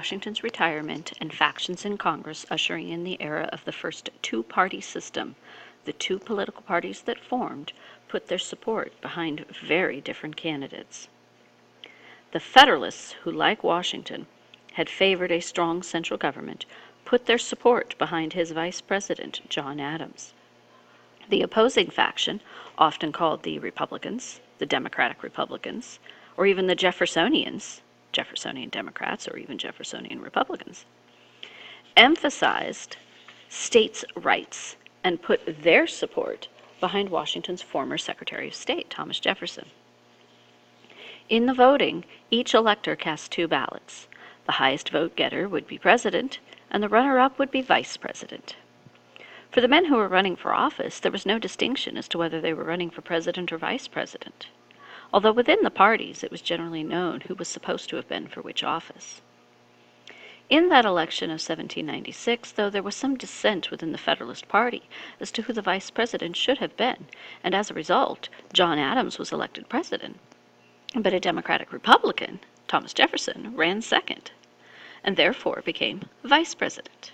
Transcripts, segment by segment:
Washington's retirement and factions in Congress ushering in the era of the first two-party system, the two political parties that formed put their support behind very different candidates. The Federalists, who, like Washington, had favored a strong central government, put their support behind his vice president, John Adams. The opposing faction, often called the Republicans, the Democratic Republicans, or even the Jeffersonians, Jeffersonian Democrats, or even Jeffersonian Republicans, emphasized states' rights and put their support behind Washington's former Secretary of State, Thomas Jefferson. In the voting, each elector cast two ballots. The highest vote getter would be president, and the runner-up would be vice president. For the men who were running for office, there was no distinction as to whether they were running for president or vice president, although within the parties it was generally known who was supposed to have been for which office. In that election of 1796, though, there was some dissent within the Federalist Party as to who the vice president should have been, and as a result, John Adams was elected president. But a Democratic Republican, Thomas Jefferson, ran second, and therefore became vice president.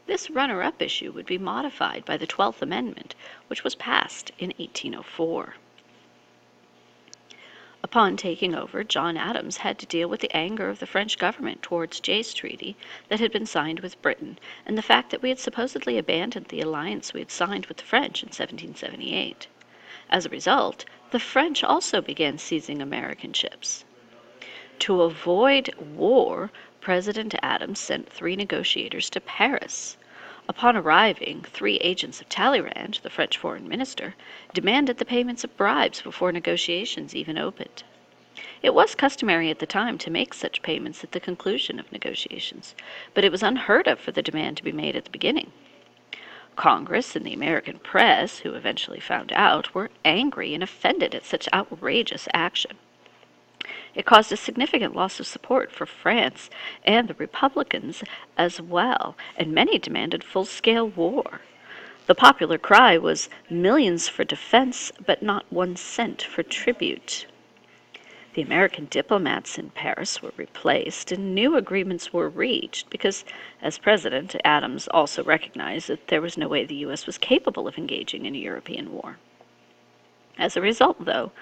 This runner-up issue would be modified by the 12th Amendment, which was passed in 1804. Upon taking over, John Adams had to deal with the anger of the French government towards Jay's Treaty that had been signed with Britain, and the fact that we had supposedly abandoned the alliance we had signed with the French in 1778. As a result, the French also began seizing American ships. To avoid war, President Adams sent 3 negotiators to Paris. Upon arriving, 3 agents of Talleyrand, the French foreign minister, demanded the payments of bribes before negotiations even opened. It was customary at the time to make such payments at the conclusion of negotiations, but it was unheard of for the demand to be made at the beginning. Congress and the American press, who eventually found out, were angry and offended at such outrageous action. It caused a significant loss of support for France and the Republicans as well, and many demanded full-scale war. The popular cry was millions for defense, but not 1 cent for tribute. The American diplomats in Paris were replaced, and new agreements were reached because, as president, Adams also recognized that there was no way the U.S. was capable of engaging in a European war. As a result, though,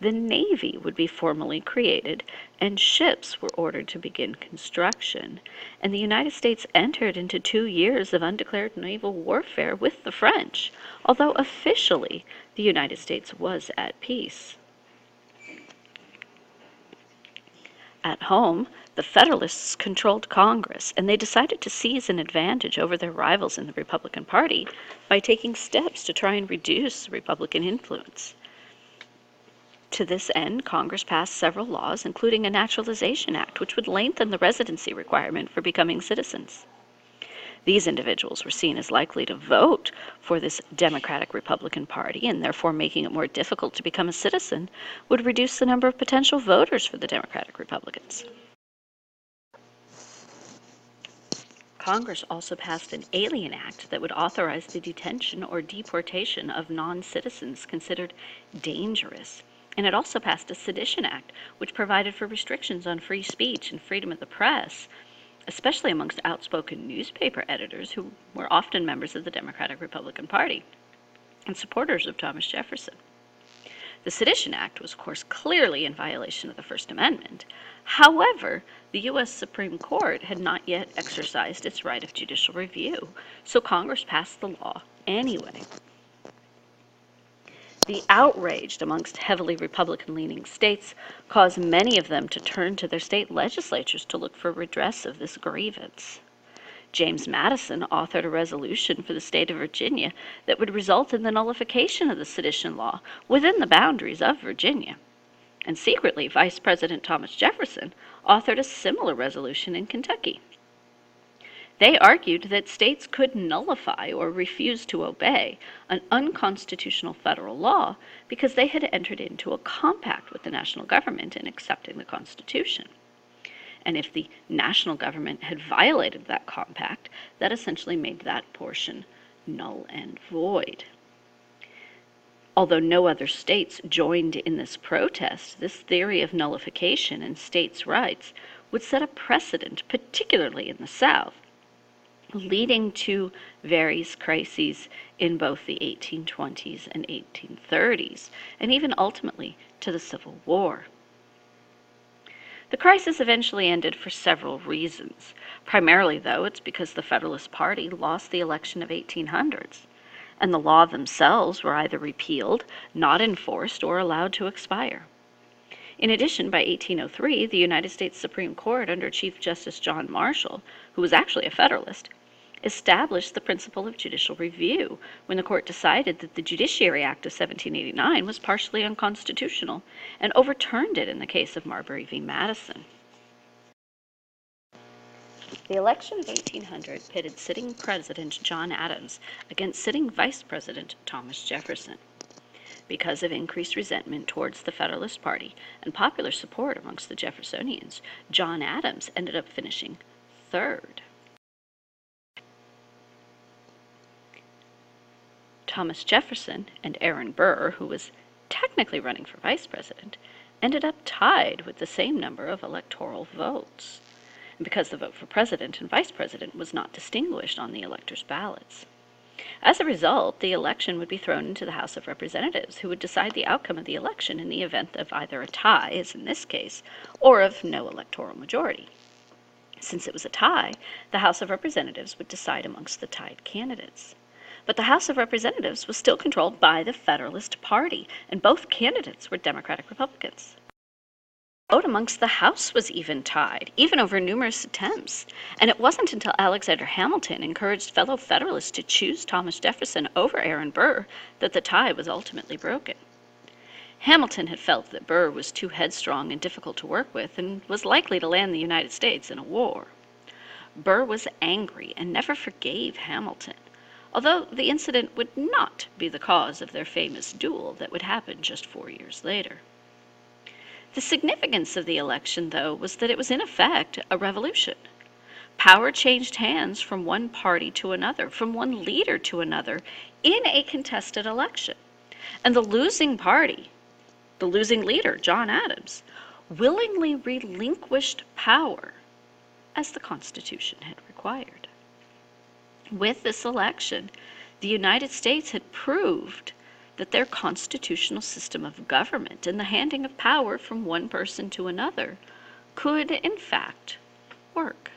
the Navy would be formally created, and ships were ordered to begin construction, and the United States entered into 2 years of undeclared naval warfare with the French, although officially the United States was at peace. At home, the Federalists controlled Congress, and they decided to seize an advantage over their rivals in the Republican Party by taking steps to try and reduce Republican influence. To this end, Congress passed several laws, including a Naturalization Act, which would lengthen the residency requirement for becoming citizens. These individuals were seen as likely to vote for this Democratic-Republican Party, and therefore making it more difficult to become a citizen would reduce the number of potential voters for the Democratic Republicans. Congress also passed an Alien Act that would authorize the detention or deportation of non-citizens considered dangerous. And it also passed a Sedition Act, which provided for restrictions on free speech and freedom of the press, especially amongst outspoken newspaper editors who were often members of the Democratic-Republican Party and supporters of Thomas Jefferson. The Sedition Act was, of course, clearly in violation of the First Amendment. However, the U.S. Supreme Court had not yet exercised its right of judicial review, so Congress passed the law anyway. The outrage amongst heavily Republican-leaning states caused many of them to turn to their state legislatures to look for redress of this grievance. James Madison authored a resolution for the state of Virginia that would result in the nullification of the sedition law within the boundaries of Virginia. And secretly, Vice President Thomas Jefferson authored a similar resolution in Kentucky. They argued that states could nullify or refuse to obey an unconstitutional federal law because they had entered into a compact with the national government in accepting the Constitution. And if the national government had violated that compact, that essentially made that portion null and void. Although no other states joined in this protest, this theory of nullification and states' rights would set a precedent, particularly in the South, leading to various crises in both the 1820s and 1830s, and even ultimately to the Civil War. The crisis eventually ended for several reasons. Primarily, though, it's because the Federalist Party lost the election of 1800s, and the laws themselves were either repealed, not enforced, or allowed to expire. In addition, by 1803, the United States Supreme Court, under Chief Justice John Marshall, who was actually a Federalist, established the principle of judicial review when the court decided that the Judiciary Act of 1789 was partially unconstitutional and overturned it in the case of Marbury v. Madison. The election of 1800 pitted sitting President John Adams against sitting Vice President Thomas Jefferson. Because of increased resentment towards the Federalist Party and popular support amongst the Jeffersonians, John Adams ended up finishing third. Thomas Jefferson and Aaron Burr, who was technically running for vice president, ended up tied with the same number of electoral votes, because the vote for president and vice president was not distinguished on the electors' ballots. As a result, the election would be thrown into the House of Representatives, who would decide the outcome of the election in the event of either a tie, as in this case, or of no electoral majority. Since it was a tie, the House of Representatives would decide amongst the tied candidates. But the House of Representatives was still controlled by the Federalist Party, and both candidates were Democratic Republicans. The vote amongst the House was even tied, even over numerous attempts, and it wasn't until Alexander Hamilton encouraged fellow Federalists to choose Thomas Jefferson over Aaron Burr that the tie was ultimately broken. Hamilton had felt that Burr was too headstrong and difficult to work with and was likely to land the United States in a war. Burr was angry and never forgave Hamilton, although the incident would not be the cause of their famous duel that would happen just 4 years later. The significance of the election, though, was that it was in effect a revolution. Power changed hands from one party to another, from one leader to another, in a contested election. And the losing party, the losing leader, John Adams, willingly relinquished power, as the Constitution had required. With this election, the United States had proved that their constitutional system of government and the handing of power from one person to another could, in fact, work.